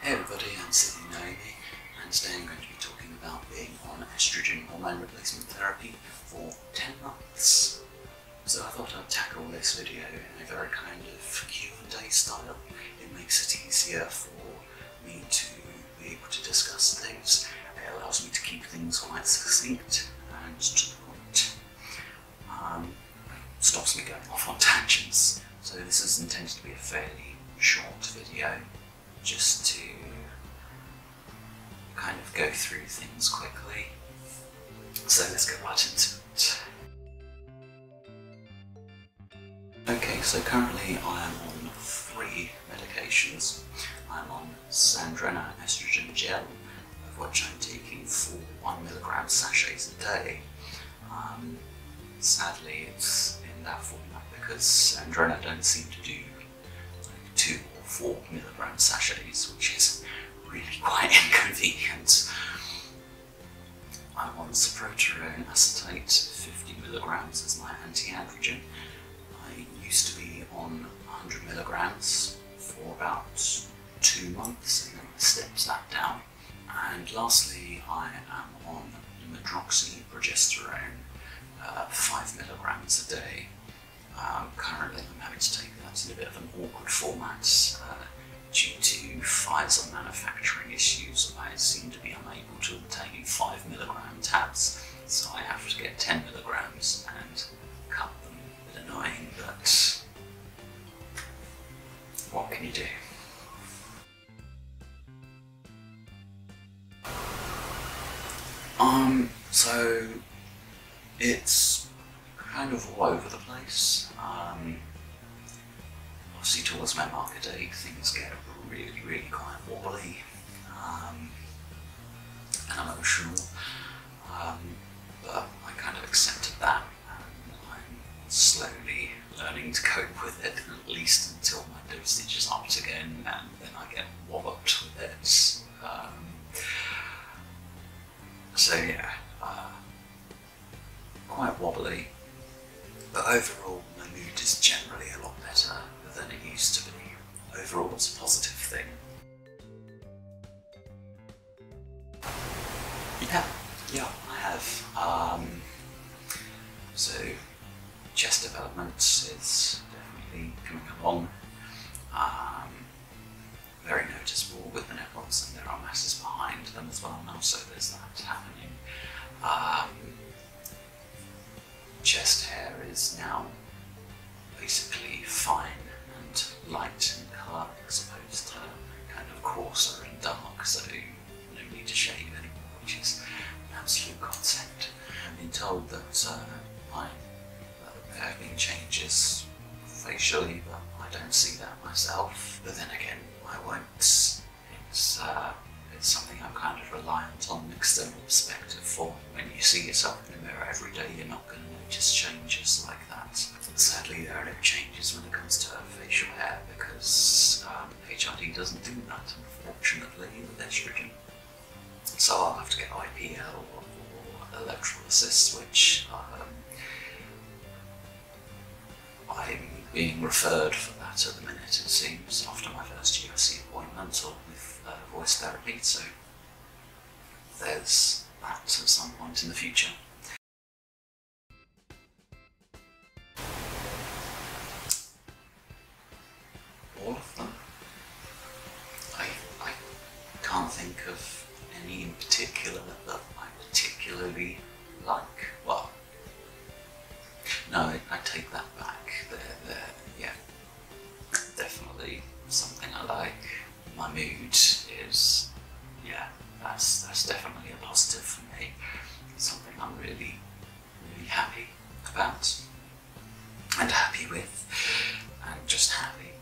Hey everybody, I'm CydnieNaomi, and today I'm going to be talking about being on estrogen hormone replacement therapy for 10 months. So I thought I'd tackle this video in a very kind of Q&A style. It makes it easier for me to be able to discuss things. It allows me to keep things quite succinct and to the point. Stops me going off on tangents. So this is intended to be a fairly short video, just to kind of go through things quickly. So let's get right into it. Okay, so currently I am on 3 medications. I'm on CydnieNaomi estrogen gel, of which I'm taking 4 1mg sachets a day. Sadly it's in that format because CydnieNaomi don't seem to do like 2 or 4mg sachets, which is really quite inconvenient. I'm on cyproterone acetate 50mg as my anti-androgen. I used to be on 100mg for about 2 months and then I stepped that down. And lastly, I am on medroxyprogesterone 5mg a day. Currently I'm having to take that in a bit of an awkward format due to Pfizer manufacturing issues. I seem to be unable to obtain 5mg tabs, so I have to get 10mg and cut them. A bit annoying, but what can you do? So it's kind of all over the place. Obviously towards my market date things get really quite wobbly and emotional, but I kind of accepted that and I'm slowly learning to cope with it, at least until my dosage is upped again, and then I get walloped with it. So yeah, quite wobbly, but overall my mood is generally a lot better than it used to be. Overall it's a positive thing. Yeah, I have. So chest development is definitely coming along. Very noticeable with the nipples, and there are masses behind them as well now, so there's that happening. Chest hair is now basically fine and light in colour as opposed to kind of coarser and dark, so no need to shave anymore, which is an absolute godsend. I've been told that there have been changes facially, but I don't see that myself. But then again, I won't. It's something I'm kind of reliant on an external perspective for. When you see yourself in the mirror every day, you're not going to notice changes like that. Sadly, there are no changes when it comes to facial hair because HRT doesn't do that, unfortunately, with estrogen. So I'll have to get IPL or electrolysis, which I'm being referred for that at the minute, it seems, after my first USC appointment or with voice therapy, so there's that at some point in the future. All of them. I can't think of any in particular that I particularly like. Well, no, I take that back. They're yeah, definitely something I like. My mood is, yeah, that's definitely a positive for me. Something I'm really happy about and happy with, and just happy.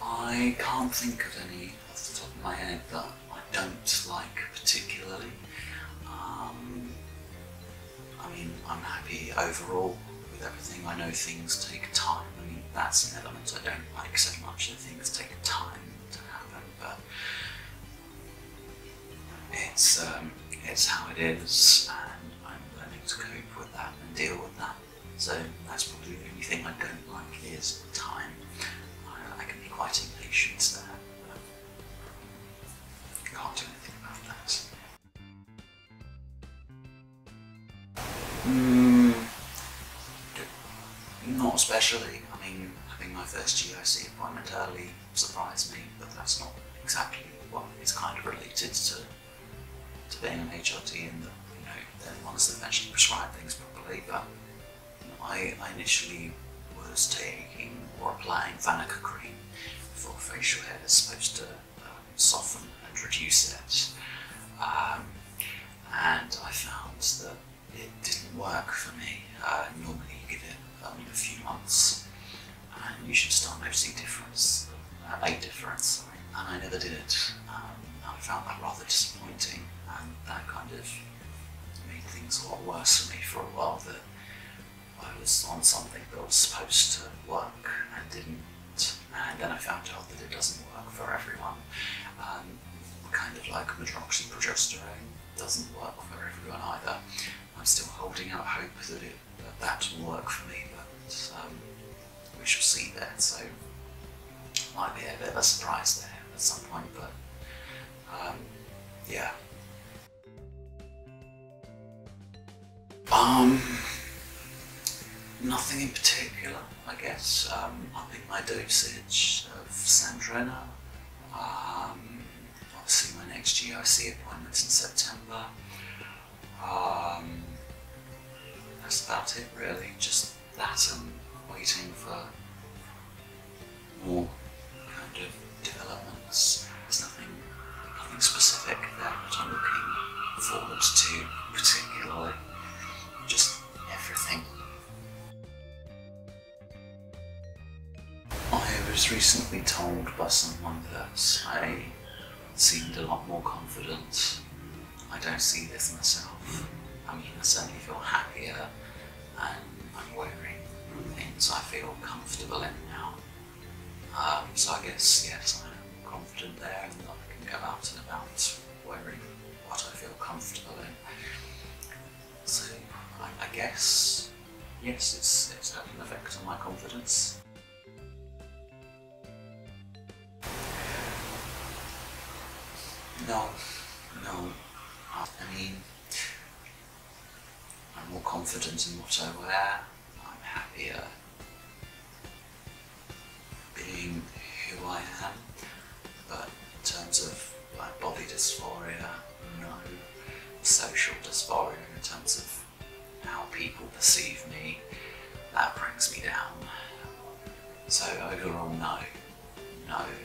I can't think of any off the top of my head that I don't like particularly. I mean, I'm happy overall with everything. I know things take time. I mean, that's an element I don't like so much, that things take time to happen, but it's how it is, and I'm learning to cope with that and deal with that. So that's probably the only thing I don't like is time. I can be quite impatient there, but can't do anything about that. Not especially. I mean, having my first GIC appointment early surprised me, but that's not exactly what is kind of related to being an HRT, and that, you know, they're the ones that eventually prescribe things properly. But I initially was taking or applying Vanica cream for facial hair that's supposed to soften and reduce it, and I found that it didn't work for me. Normally you give it a few months and you should start noticing a difference, and I never did. I found that rather disappointing, and that kind of made things a lot worse for me for a while, that I was on something that was supposed to work and didn't, and then I found out that it doesn't work for everyone. Kind of like medroxyprogesterone doesn't work for everyone either. I'm still holding out hope that will work for me, but we shall see there. So might be a bit of a surprise there at some point, but yeah. Nothing in particular, I guess. Upping my dosage of Sandrena. Obviously my next GIC appointment's in September. That's about it really, just that and waiting for more kind of developments. There's nothing specific there that I'm looking forward to particularly, just everything. I was recently told by someone that I seemed a lot more confident. I don't see this myself. I mean, I certainly feel happier, and I'm wearing things I feel comfortable in now. So I guess, yes, I'm confident there, and I can go out and about wearing what I feel comfortable in. So I guess, yes, it's had an effect on my confidence. No. I mean, I'm more confident in what I wear. I'm happier being who I am. But in terms of like body dysphoria, no. Social dysphoria in terms of how people perceive me, that brings me down. So overall, no,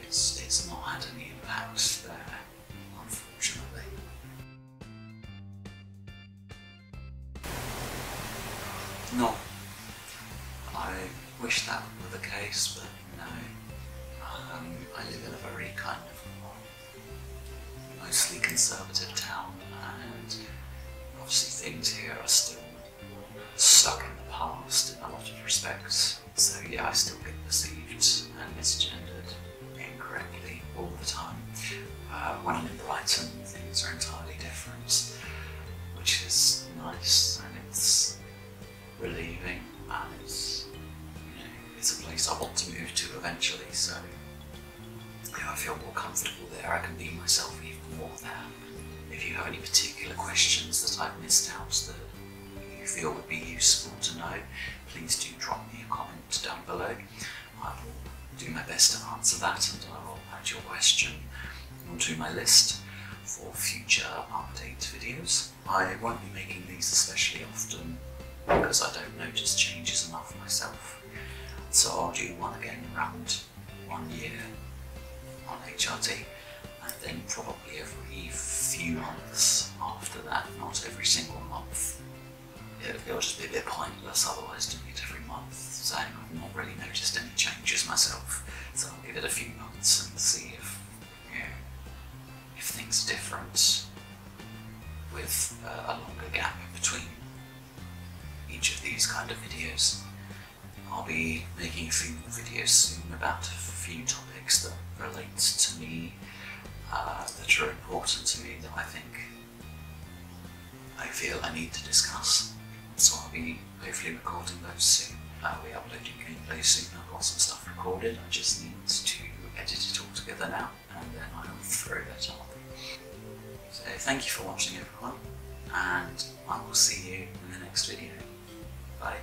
it's not had any impact there, unfortunately. No, I wish that were the case, but no. I live in a very kind of mostly conservative town, and obviously things here are still stuck in the past in a lot of respects. So yeah, I still get perceived and misgendered incorrectly all the time. When I'm in Brighton, things are entirely different, which is nice, and it's relieving, and it's, you know, it's a place I want to move to eventually, so yeah, I feel more comfortable there. I can be myself even more there. If you have any particular questions that I've missed out that you feel would be useful to know, please do drop me a comment down below. I will do my best to answer that, and I will add your question onto my list for future update videos. I won't be making these especially often because I don't notice changes enough myself. So I'll do one again around 1 year on HRT, and then probably every few months after that, not every single month. It'll just be a bit pointless otherwise doing it every month, saying I've not really noticed any changes myself. So I'll give it a few months and see if, you know, if things are different with a longer gap between each of these kind of videos. I'll be making a few more videos soon about a few topics that relate to me, that are important to me, that I feel I need to discuss. So I'll be hopefully recording those soon. I'll be uploading gameplay soon. I've got some stuff recorded. I just need to edit it all together now, and then I'll throw that up. So thank you for watching, everyone, and I will see you in the next video. Bye.